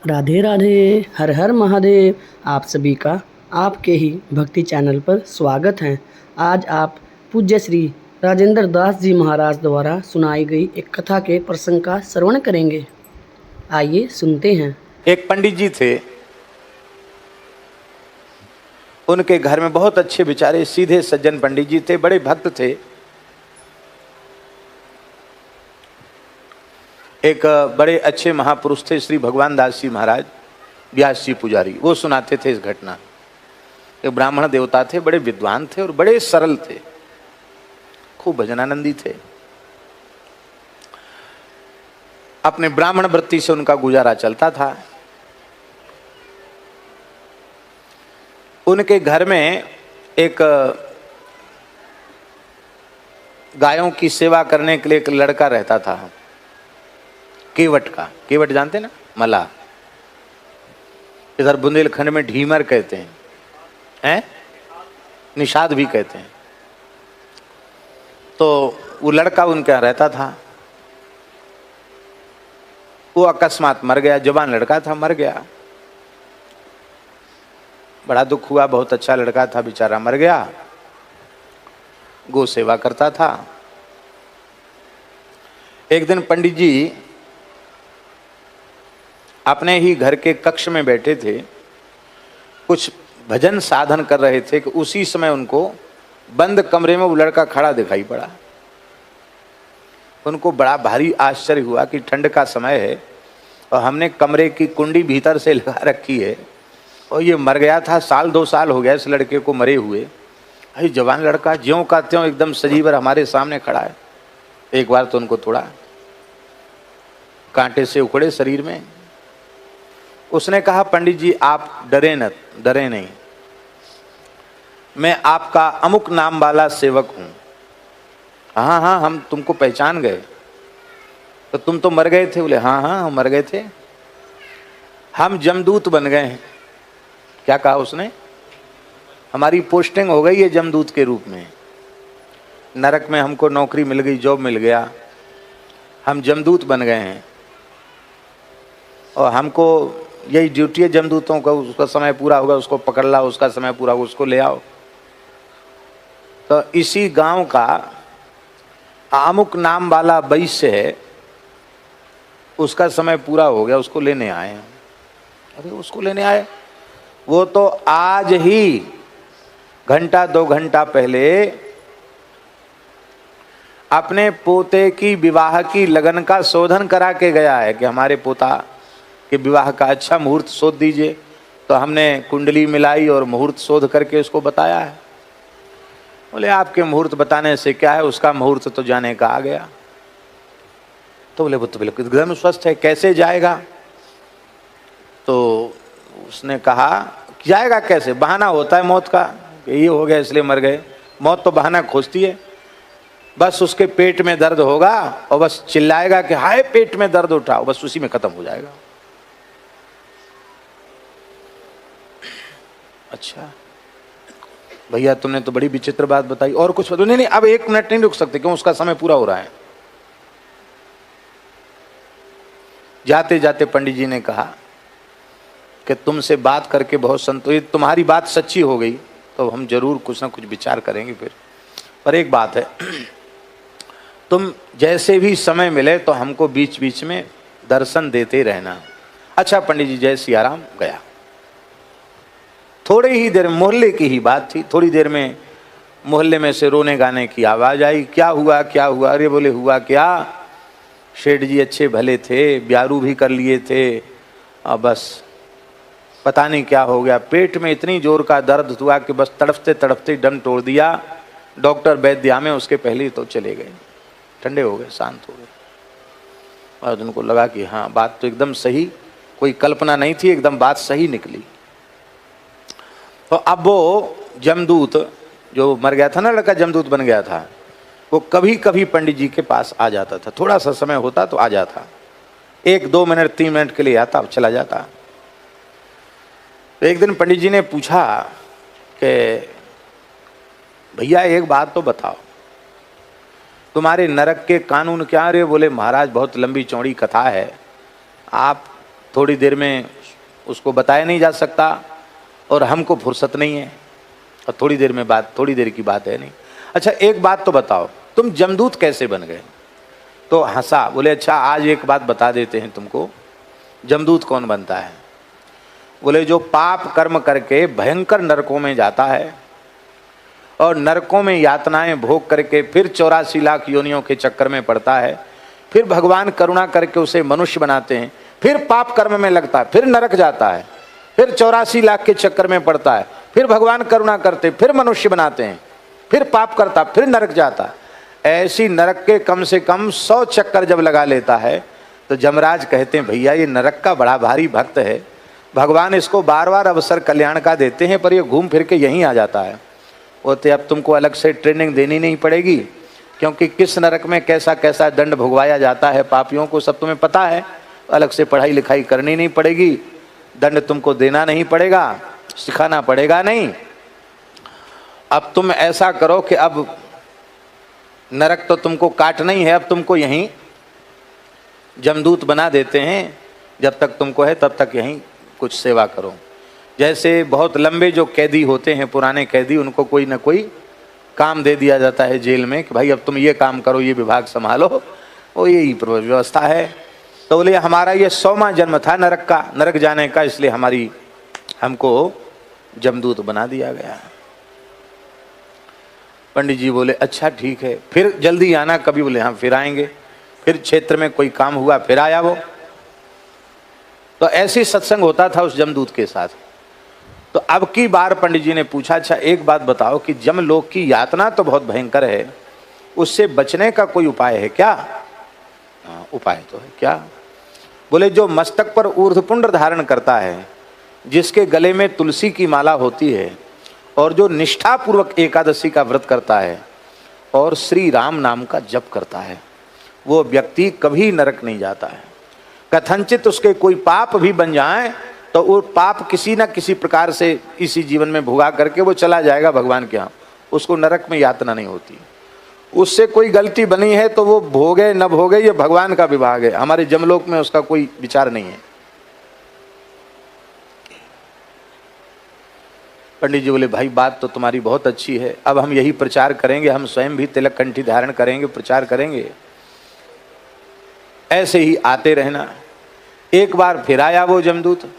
राधे राधे। हर हर महादेव। आप सभी का आपके ही भक्ति चैनल पर स्वागत है। आज आप पूज्य श्री राजेंद्र दास जी महाराज द्वारा सुनाई गई एक कथा के प्रसंग का श्रवण करेंगे। आइए सुनते हैं। एक पंडित जी थे, उनके घर में बहुत अच्छे बेचारे सीधे सज्जन पंडित जी थे, बड़े भक्त थे। एक बड़े अच्छे महापुरुष थे श्री भगवान दास जी महाराज, व्यास जी पुजारी, वो सुनाते थे इस घटना। एक ब्राह्मण देवता थे, बड़े विद्वान थे और बड़े सरल थे, खूब भजनानंदी थे। अपने ब्राह्मण वृत्ति से उनका गुजारा चलता था। उनके घर में एक गायों की सेवा करने के लिए एक लड़का रहता था, केवट का। केवट जानते ना, मला, इधर बुंदेलखंड में ढीमर कहते हैं, निषाद भी कहते हैं। तो वो लड़का उनके यहाँ रहता था। वो अकस्मात मर गया, जवान लड़का था, मर गया। बड़ा दुख हुआ, बहुत अच्छा लड़का था, बेचारा मर गया। गो सेवा करता था। एक दिन पंडित जी अपने ही घर के कक्ष में बैठे थे, कुछ भजन साधन कर रहे थे कि उसी समय उनको बंद कमरे में वो लड़का खड़ा दिखाई पड़ा। उनको बड़ा भारी आश्चर्य हुआ कि ठंड का समय है और हमने कमरे की कुंडी भीतर से लगा रखी है और ये मर गया था। 1-2 साल हो गया इस लड़के को मरे हुए। अरे जवान लड़का ज्यों का त्यों एकदम सजीवर हमारे सामने खड़ा है। एक बार तो उनको थोड़ा कांटे से उखड़े शरीर में। उसने कहा, पंडित जी आप डरे नहीं, मैं आपका अमुक नाम वाला सेवक हूं। हाँ हाँ, हम तुमको पहचान गए। तो तुम तो मर गए थे? बोले हाँ हाँ, हम मर गए थे, हम जमदूत बन गए हैं। क्या कहा उसने? हमारी पोस्टिंग हो गई है जमदूत के रूप में, नरक में हमको नौकरी मिल गई, जॉब मिल गया, हम जमदूत बन गए हैं और हमको यही ड्यूटी है जमदूतों का। उसका समय पूरा होगा उसको पकड़ लाओ, उसका समय पूरा होगा उसको ले आओ। तो इसी गांव का अमुक नाम वाला वैश्य है, उसका समय पूरा हो गया, उसको लेने आए हैं। अरे उसको लेने आए? वो तो आज ही 1-2 घंटा पहले अपने पोते की विवाह की लगन का शोधन करा के गया है कि हमारे पोता के विवाह का अच्छा मुहूर्त शोध दीजिए। तो हमने कुंडली मिलाई और मुहूर्त शोध करके उसको बताया है। बोले आपके मुहूर्त बताने से क्या है, उसका मुहूर्त तो जाने का आ गया। तो बोले वो तो बिल्कुल एकदम स्वस्थ है, कैसे जाएगा? तो उसने कहा जाएगा कैसे, बहाना होता है मौत का, ये हो गया इसलिए मर गए। मौत तो बहाना खोजती है। बस उसके पेट में दर्द होगा और बस चिल्लाएगा कि हाय पेट में दर्द उठाओ, बस उसी में खत्म हो जाएगा। अच्छा भैया तुमने तो बड़ी विचित्र बात बताई, और कुछ बताओ। नहीं, अब 1 मिनट नहीं रुक सकते, क्यों? उसका समय पूरा हो रहा है। जाते जाते पंडित जी ने कहा कि तुमसे बात करके बहुत संतोषित, तुम्हारी बात सच्ची हो गई तो हम जरूर कुछ ना कुछ विचार करेंगे फिर। पर एक बात है, तुम जैसे भी समय मिले तो हमको बीच बीच में दर्शन देते रहना। अच्छा पंडित जी, जय सियाराम। गया। थोड़ी ही देर, मोहल्ले की ही बात थी, थोड़ी देर में मोहल्ले में से रोने गाने की आवाज आई। क्या हुआ क्या हुआ? अरे बोले हुआ क्या, शेठ जी अच्छे भले थे, ब्यारू भी कर लिए थे, अब बस पता नहीं क्या हो गया, पेट में इतनी जोर का दर्द हुआ कि बस तड़पते तड़पते दम तोड़ दिया। डॉक्टर वैद्य आमे उसके पहले ही तो चले गए, ठंडे हो गए, शांत हो गए। और उनको लगा कि हाँ बात तो एकदम सही, कोई कल्पना नहीं थी, एकदम बात सही निकली। तो अब वो जमदूत जो मर गया था ना, लड़का जमदूत बन गया था, वो कभी कभी पंडित जी के पास आ जाता था। थोड़ा सा समय होता तो आ जाता, 1-2 मिनट 3 मिनट के लिए आता, अब चला जाता। तो एक दिन पंडित जी ने पूछा कि भैया एक बात तो बताओ, तुम्हारे नरक के कानून क्या? रे बोले महाराज बहुत लंबी चौड़ी कथा है, आप थोड़ी देर में उसको बताया नहीं जा सकता और हमको फुर्सत नहीं है और थोड़ी देर की बात है नहीं। अच्छा एक बात तो बताओ, तुम जमदूत कैसे बन गए? तो हंसा, बोले अच्छा आज एक बात बता देते हैं तुमको, जमदूत कौन बनता है? बोले जो पाप कर्म करके भयंकर नरकों में जाता है और नरकों में यातनाएं भोग करके फिर 84 लाख योनियों के चक्कर में पड़ता है, फिर भगवान करुणा करके उसे मनुष्य बनाते हैं, फिर पाप कर्म में लगता है, फिर नरक जाता है, फिर 84 लाख के चक्कर में पड़ता है, फिर भगवान करुणा करते फिर मनुष्य बनाते हैं, फिर पाप करता फिर नरक जाता है। ऐसी नरक के कम से कम 100 चक्कर जब लगा लेता है तो जमराज कहते हैं भैया ये नरक का बड़ा भारी भक्त है, भगवान इसको बार बार अवसर कल्याण का देते हैं पर ये घूम फिर के यहीं आ जाता है। वो तो अब तुमको अलग से ट्रेनिंग देनी नहीं पड़ेगी, क्योंकि किस नरक में कैसा कैसा दंड भुगवाया जाता है पापियों को सब तुम्हें पता है, अलग से पढ़ाई लिखाई करनी नहीं पड़ेगी, दंड तुमको देना नहीं पड़ेगा, सिखाना पड़ेगा नहीं। अब तुम ऐसा करो कि अब नरक तो तुमको काटना ही है, अब तुमको यहीं जमदूत बना देते हैं, जब तक तुमको है तब तक यहीं कुछ सेवा करो। जैसे बहुत लंबे जो कैदी होते हैं, पुराने कैदी, उनको कोई ना कोई काम दे दिया जाता है जेल में कि भाई अब तुम ये काम करो, ये विभाग संभालो, वो यही व्यवस्था है। तो बोले हमारा ये 100वां जन्म था नरक का, नरक जाने का, इसलिए हमको जमदूत बना दिया गया। पंडित जी बोले अच्छा ठीक है, फिर जल्दी आना कभी। बोले हाँ फिर आएंगे। फिर क्षेत्र में कोई काम हुआ फिर आया वो। तो ऐसी सत्संग होता था उस जमदूत के साथ। तो अब की बार पंडित जी ने पूछा अच्छा एक बात बताओ कि जमलोक की यातना तो बहुत भयंकर है, उससे बचने का कोई उपाय है क्या? उपाय तो है क्या? बोले जो मस्तक पर ऊर्ध्वपुंड धारण करता है, जिसके गले में तुलसी की माला होती है और जो निष्ठापूर्वक एकादशी का व्रत करता है और श्री राम नाम का जप करता है, वो व्यक्ति कभी नरक नहीं जाता है। कथनचित उसके कोई पाप भी बन जाए तो वो पाप किसी न किसी प्रकार से इसी जीवन में भुगा करके वो चला जाएगा भगवान के यहाँ, उसको नरक में यातना नहीं होती। उससे कोई गलती बनी है तो वो भोगे न भोगे ये भगवान का विभाग है, हमारे जमलोक में उसका कोई विचार नहीं है। पंडित जी बोले भाई बात तो तुम्हारी बहुत अच्छी है, अब हम यही प्रचार करेंगे, हम स्वयं भी तिलक कंठी धारण करेंगे, प्रचार करेंगे, ऐसे ही आते रहना। एक बार फिर आया वो जमदूत।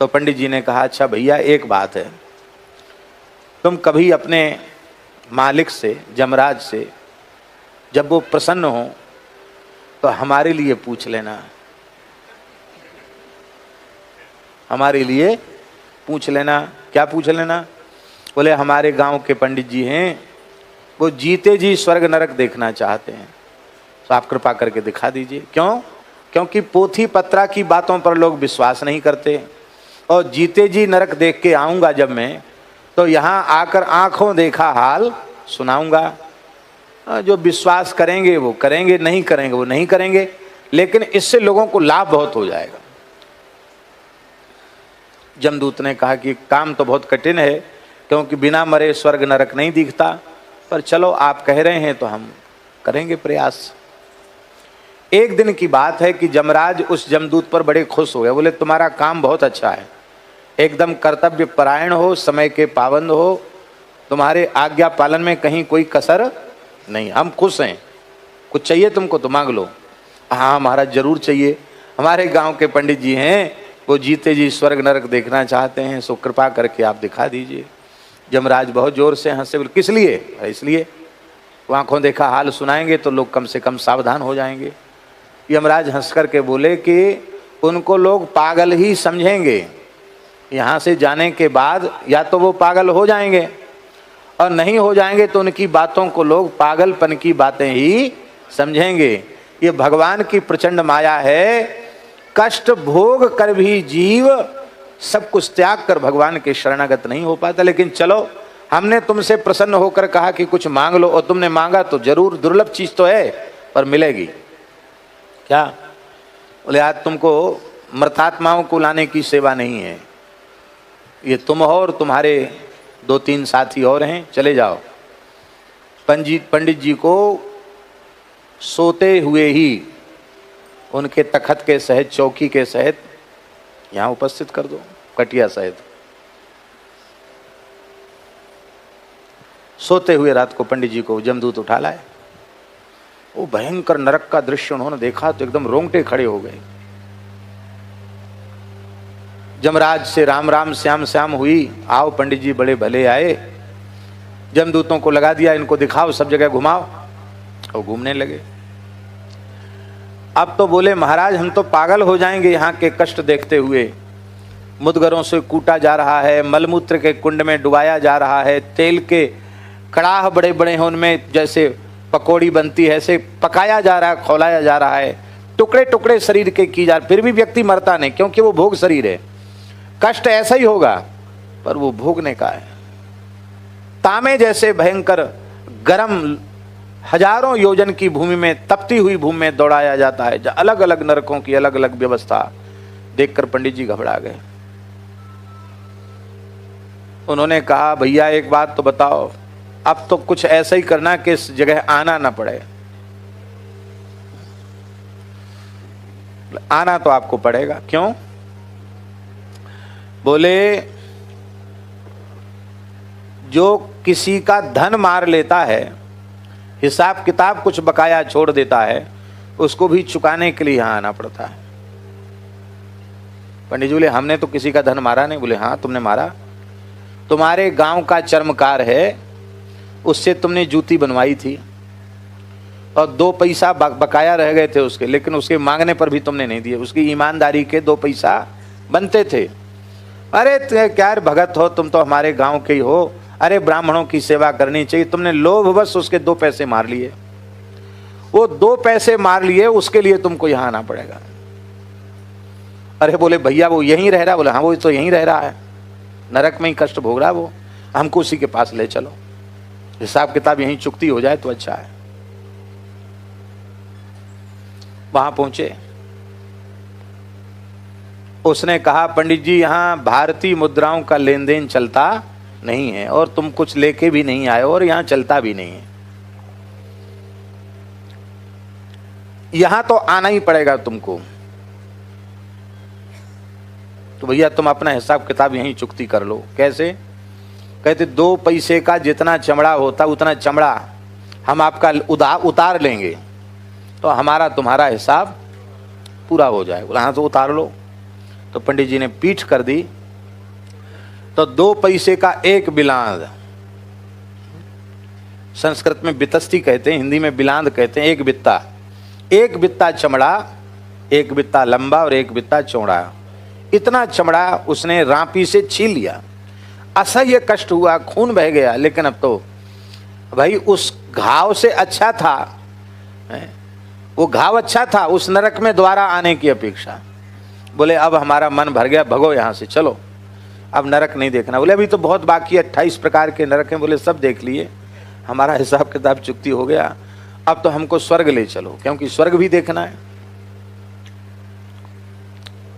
तो पंडित जी ने कहा अच्छा भैया एक बात है, तुम कभी अपने मालिक से, जमराज से, जब वो प्रसन्न हो तो हमारे लिए पूछ लेना, हमारे लिए पूछ लेना। क्या पूछ लेना? बोले हमारे गांव के पंडित जी हैं, वो जीते जी स्वर्ग नरक देखना चाहते हैं, तो आप कृपा करके दिखा दीजिए। क्यों? क्योंकि पोथी पत्रा की बातों पर लोग विश्वास नहीं करते, और जीते जी नरक देख के आऊँगा जब मैं, तो यहाँ आकर आँखों देखा हाल सुनाऊँगा। जो विश्वास करेंगे वो करेंगे, नहीं करेंगे वो नहीं करेंगे, लेकिन इससे लोगों को लाभ बहुत हो जाएगा। जमदूत ने कहा कि काम तो बहुत कठिन है, क्योंकि बिना मरे स्वर्ग नरक नहीं दिखता, पर चलो आप कह रहे हैं तो हम करेंगे प्रयास। एक दिन की बात है कि जमराज उस जमदूत पर बड़े खुश हो गए। बोले तुम्हारा काम बहुत अच्छा है, एकदम कर्तव्य परायण हो, समय के पाबंद हो, तुम्हारे आज्ञा पालन में कहीं कोई कसर नहीं, हम खुश हैं। कुछ चाहिए तुमको तो मांग लो। हाँ महाराज जरूर चाहिए, हमारे गांव के पंडित जी हैं, वो जीते जी स्वर्ग नरक देखना चाहते हैं, सो कृपा करके आप दिखा दीजिए। जमराज बहुत जोर से हंसे। बोले किस लिए? इसलिए वो आंखों देखा हाल सुनाएंगे तो लोग कम से कम सावधान हो जाएंगे। यमराज हंस करके बोले कि उनको लोग पागल ही समझेंगे, यहाँ से जाने के बाद या तो वो पागल हो जाएंगे, और नहीं हो जाएंगे तो उनकी बातों को लोग पागलपन की बातें ही समझेंगे। ये भगवान की प्रचंड माया है, कष्ट भोग कर भी जीव सब कुछ त्याग कर भगवान के शरणागत नहीं हो पाता। लेकिन चलो हमने तुमसे प्रसन्न होकर कहा कि कुछ मांग लो, और तुमने मांगा तो जरूर, दुर्लभ चीज तो है पर मिलेगी। क्या? बोले आज तुमको मृतात्माओं को लाने की सेवा नहीं है, ये तुम हो और तुम्हारे 2-3 साथी और हैं, चले जाओ। पंडित जी को सोते हुए ही उनके तखत के सहित, चौकी के सहित यहाँ उपस्थित कर दो कटिया सहित। सोते हुए रात को पंडित जी को जमदूत उठा लाए। वो भयंकर नरक का दृश्य उन्होंने देखा तो एकदम रोंगटे खड़े हो गए। जमराज से राम राम श्याम श्याम हुई, आओ पंडित जी बड़े भले आए। जमदूतों को लगा दिया, इनको दिखाओ, सब जगह घुमाओ। और घूमने लगे। अब तो बोले महाराज हम तो पागल हो जाएंगे यहाँ के कष्ट देखते हुए। मुदगरों से कूटा जा रहा है, मलमूत्र के कुंड में डुबाया जा रहा है, तेल के कड़ाह बड़े बड़े हैं, उनमें जैसे पकौड़ी बनती है ऐसे पकाया जा रहा है, खौलाया जा रहा है, टुकड़े टुकड़े शरीर के की जा, फिर भी व्यक्ति मरता नहीं, क्योंकि वो भोग शरीर है। कष्ट ऐसा ही होगा पर वो भोगने का है। तामे जैसे भयंकर गरम हजारों योजन की भूमि में, तपती हुई भूमि में दौड़ाया जाता है, अलग अलग नरकों की अलग अलग व्यवस्था देखकर पंडित जी घबरा गए। उन्होंने कहा भैया एक बात तो बताओ, अब तो कुछ ऐसा ही करना कि इस जगह आना ना पड़े। आना तो आपको पड़ेगा। क्यों? बोले जो किसी का धन मार लेता है, हिसाब किताब कुछ बकाया छोड़ देता है, उसको भी चुकाने के लिए यहां आना पड़ता है। पंडित जी बोले हमने तो किसी का धन मारा नहीं। बोले हाँ तुमने मारा, तुम्हारे गांव का चर्मकार है, उससे तुमने जूती बनवाई थी और 2 पैसा बकाया रह गए थे उसके, लेकिन उसके मांगने पर भी तुमने नहीं दिए। उसकी ईमानदारी के 2 पैसा बनते थे। अरे क्या भगत हो तुम, तो हमारे गांव के ही हो, अरे ब्राह्मणों की सेवा करनी चाहिए, तुमने लोभवश उसके 2 पैसे मार लिए। वो 2 पैसे मार लिए, उसके लिए तुमको यहां आना पड़ेगा। अरे बोले भैया वो यहीं रह रहा। बोले हाँ वो तो यहीं रह रहा है, नरक में ही कष्ट भोग रहा है वो, हमको उसी के पास ले चलो, हिसाब किताब यहीं चुकती हो जाए तो अच्छा है। वहां पहुंचे, उसने कहा पंडित जी यहां भारतीय मुद्राओं का लेन देन चलता नहीं है और तुम कुछ लेके भी नहीं आए और यहां चलता भी नहीं है, यहां तो आना ही पड़ेगा तुमको। तो भैया तुम अपना हिसाब किताब यहीं चुकती कर लो। कैसे? कहते 2 पैसे का जितना चमड़ा होता उतना चमड़ा हम आपका उतार लेंगे तो हमारा तुम्हारा हिसाब पूरा हो जाएगा। बोला हाँ तो उतार लो। तो पंडित जी ने पीठ कर दी तो 2 पैसे का 1 बिलांद, संस्कृत में बितस्ती कहते हैं, हिंदी में बिलांद कहते हैं, 1 बित्ता, 1 बित्ता चमड़ा, 1 बित्ता लंबा और 1 बित्ता चौड़ा, इतना चमड़ा उसने रांपी से छील लिया। असह्य कष्ट हुआ, खून बह गया, लेकिन अब तो भाई उस घाव से अच्छा था, वो घाव अच्छा था उस नरक में दोबारा आने की अपेक्षा। बोले अब हमारा मन भर गया, भगो यहाँ से, चलो अब नरक नहीं देखना। बोले अभी तो बहुत बाकी 28 प्रकार के नरक हैं। बोले सब देख लिए, हमारा हिसाब किताब चुकती हो गया, अब तो हमको स्वर्ग ले चलो, क्योंकि स्वर्ग भी देखना है।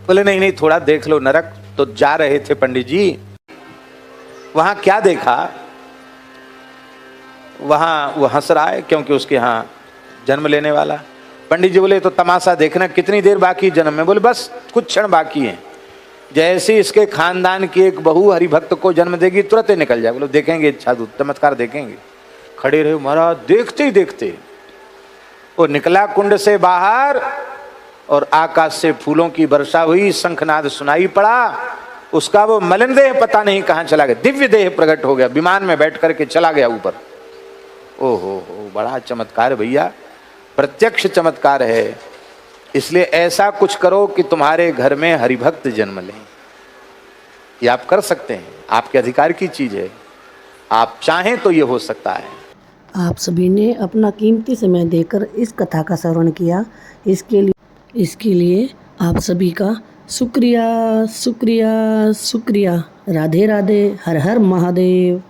बोले नहीं नहीं थोड़ा देख लो नरक। तो जा रहे थे पंडित जी, वहां क्या देखा, वहां वो हंस रहा है क्योंकि उसके यहाँ जन्म लेने वाला। पंडित जी बोले तो तमाशा देखना, कितनी देर बाकी जन्म में? बोले बस कुछ क्षण बाकी है, जैसे इसके खानदान की एक बहू हरिभक्त को जन्म देगी तुरंत ही निकल जाए। बोले देखेंगे इच्छा चमत्कार देखेंगे। खड़े रहे महाराज, देखते ही देखते वो निकला कुंड से बाहर और आकाश से फूलों की वर्षा हुई, शंखनाद सुनाई पड़ा, उसका वो मलिन देह पता नहीं कहां चला गया, दिव्य देह प्रकट हो गया, विमान में बैठ करके चला गया ऊपर। ओहो बड़ा चमत्कार भैया, प्रत्यक्ष चमत्कार है। इसलिए ऐसा कुछ करो कि तुम्हारे घर में हरिभक्त जन्म लें। ये आप कर सकते हैं, आपके अधिकार की चीज है, आप चाहें तो ये हो सकता है। आप सभी ने अपना कीमती समय देकर इस कथा का श्रवण किया, इसके लिए आप सभी का शुक्रिया शुक्रिया शुक्रिया। राधे राधे, हर हर महादेव।